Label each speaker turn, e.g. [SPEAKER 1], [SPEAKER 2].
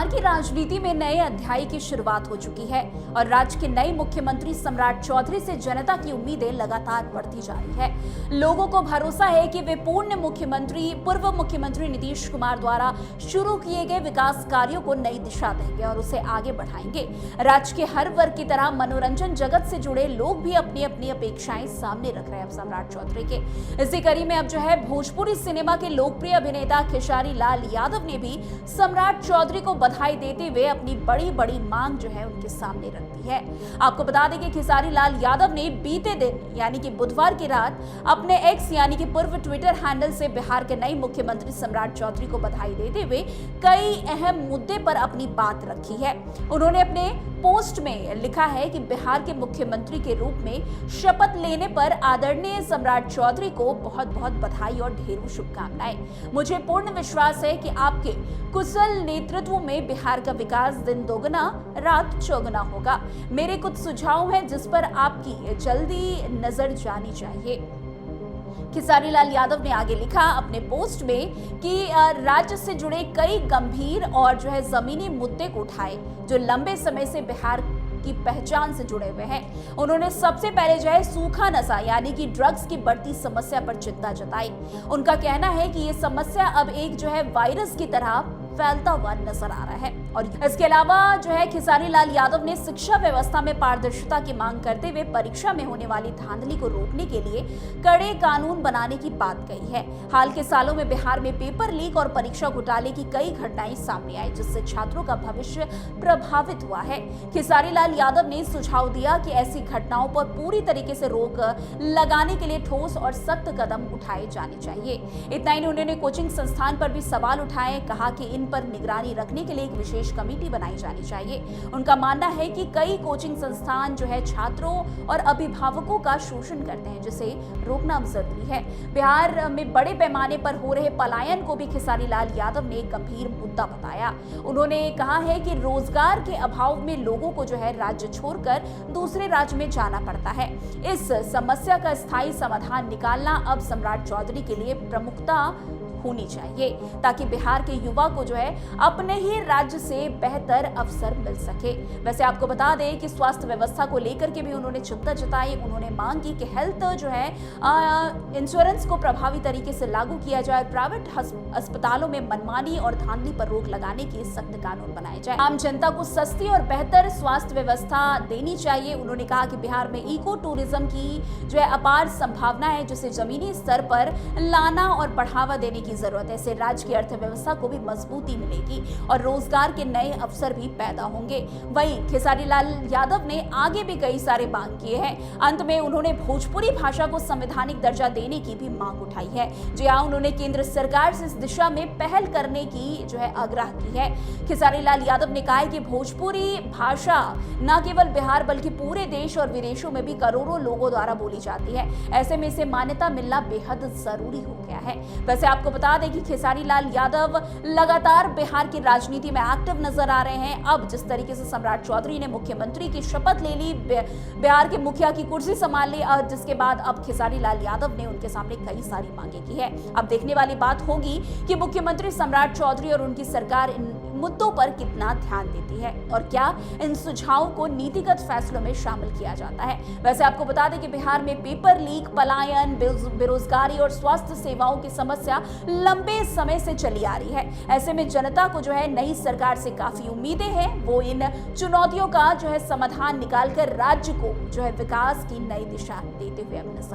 [SPEAKER 1] बिहार की राजनीति में नए अध्याय की शुरुआत हो चुकी है और राज्य के नए मुख्यमंत्री सम्राट चौधरी से जनता की उम्मीदें लगातार बढ़ती जा रही है। लोगों को भरोसा है कि वे पूर्व मुख्यमंत्री नीतीश कुमार द्वारा शुरू किए गए विकास कार्यों को नई दिशा देंगे और उसे आगे बढ़ाएंगे। राज्य के हर वर्ग की तरह मनोरंजन जगत से जुड़े लोग भी अपनी अपनी अपेक्षाएं सामने रख रहे हैं सम्राट चौधरी के। इसी कड़ी में अब जो है भोजपुरी सिनेमा के लोकप्रिय अभिनेता खेसारी लाल यादव ने भी सम्राट चौधरी को बधाई देते हुए अपनी बड़ी बड़ी मांग जो है उनके सामने रख दी है। आपको बता दें कि खेसारी लाल यादव ने बीते दिन यानी कि बुधवार की रात अपने एक्स यानी कि पूर्व ट्विटर हैंडल से बिहार के नए मुख्यमंत्री सम्राट चौधरी को बधाई देते हुए कई अहम मुद्दे पर अपनी बात रखी है। उन्होंने अपने पोस्ट में लिखा है कि बिहार के मुख्यमंत्री के रूप में शपथ लेने पर आदरणीय सम्राट चौधरी को बहुत बहुत बधाई और ढेरों शुभकामनाएं। मुझे पूर्ण विश्वास है कि आपके कुशल नेतृत्व में बिहार का विकास दिन दोगुना रात चौगुना होगा। मेरे कुछ सुझाव हैं जिस पर आपकी जल्दी नजर जानी चाहिए। खेसारी लाल यादव ने आगे लिखा अपने पोस्ट में कि राज्य से जुड़े कई गंभीर और जो है जमीनी मुद्दे को उठाए जो लंबे समय से बिहार की पहचान से जुड़े हुए हैं। उन्होंने सबसे पहले जो है सूखा नशा यानी कि ड्रग्स की बढ़ती समस्या पर चिंता जताई। उनका कहना है कि ये समस्या अब एक जो है वायरस की तरह फैलता हुआ नजर आ रहा है। और इसके अलावा जो है खेसारी लाल यादव ने शिक्षा व्यवस्था में पारदर्शिता की मांग करते हुए परीक्षा में होने वाली धांधली को रोकने के लिए कड़े कानून बनाने की बात कही है। हाल के सालों में बिहार में पेपर लीक और परीक्षा घोटाले की कई घटनाएं सामने आई जिससे छात्रों का भविष्य प्रभावित हुआ है। खेसारी लाल यादव ने सुझाव दिया कि ऐसी घटनाओं पर पूरी तरीके से रोक लगाने के लिए ठोस और सख्त कदम उठाए जाने चाहिए। इतना ही उन्होंने कोचिंग संस्थान पर भी सवाल उठाए। कहा कि इन पर निगरानी रखने के लिए एक विशेष कमेटी बनाई जानी चाहिए। उनका मानना है कि कई कोचिंग संस्थान जो है छात्रों और अभिभावकों का शोषण करते हैं जिसे रोकना जरूरी है। बिहार में बड़े पैमाने पर हो रहे पलायन को भी खेसारी लाल यादव ने एक गंभीर मुद्दा बताया। उन्होंने कहा है कि रोजगार के अभाव में लोगों को जो है राज्य छोड़कर दूसरे राज्य में जाना पड़ता है। इस समस्या का स्थायी समाधान निकालना अब सम्राट चौधरी के लिए प्रमुखता होनी चाहिए ताकि बिहार के युवा को जो है अपने ही राज्य से बेहतर अवसर मिल सके। वैसे आपको बता दें कि स्वास्थ्य व्यवस्था को लेकर के भी उन्होंने चिंता जताई। उन्होंने मांग की कि हेल्थ जो है इंश्योरेंस को प्रभावी तरीके से लागू किया जाए। प्राइवेट अस्पतालों में मनमानी और धांधली पर रोक लगाने के सख्त कानून बनाए जाए। आम जनता को सस्ती और बेहतर स्वास्थ्य व्यवस्था देनी चाहिए। उन्होंने कहा कि बिहार में इको टूरिज्म की जो है अपार संभावना है जिसे जमीनी स्तर पर लाना और बढ़ावा देने की जरूरत है। इससे राज्य की अर्थव्यवस्था को भी मजबूती मिलेगी और रोजगार के नए अवसर भी पैदा होंगे। वहीं खेसारी लाल यादव ने आगे भी कई सारे मांग किए हैं। अंत में उन्होंने भोजपुरी भाषा को संवैधानिक दर्जा देने की भी मांग उठाई है। जी हां, उन्होंने केंद्र सरकार से इस दिशा में पहल करने की जो है आग्रह की है। खेसारी लाल यादव ने कहा है कि भोजपुरी भाषा न केवल बिहार बल्कि पूरे देश और विदेशों में भी करोड़ों लोगों द्वारा बोली जाती है। ऐसे में इसे मान्यता मिलना बेहद जरूरी हो गया है। वैसे आपको बता दें कि खेसारी लाल यादव लगातार बिहार की राजनीति में एक्टिव नजर आ रहे हैं। अब जिस तरीके से सम्राट चौधरी ने मुख्यमंत्री की शपथ ले ली, बिहार के मुखिया की कुर्सी संभाल ली और जिसके बाद अब खेसारी लाल यादव ने उनके सामने कई सारी मांगे की है। अब देखने वाली बात होगी कि मुख्यमंत्री सम्राट चौधरी और उनकी सरकार इन मुद्दों पर कितना ध्यान देती है और क्या इन सुझावों को नीतिगत फैसलों में शामिल किया जाता है। वैसे आपको बता दें कि बिहार में पेपर लीक, पलायन, बेरोजगारी और स्वास्थ्य सेवाओं की समस्या लंबे समय से चली आ रही है। ऐसे में जनता को जो है नई सरकार से काफी उम्मीदें हैं। वो इन चुनौतियों का जो है समाधान निकालकर राज्य को जो है विकास की नई दिशा देते हुए अब नजर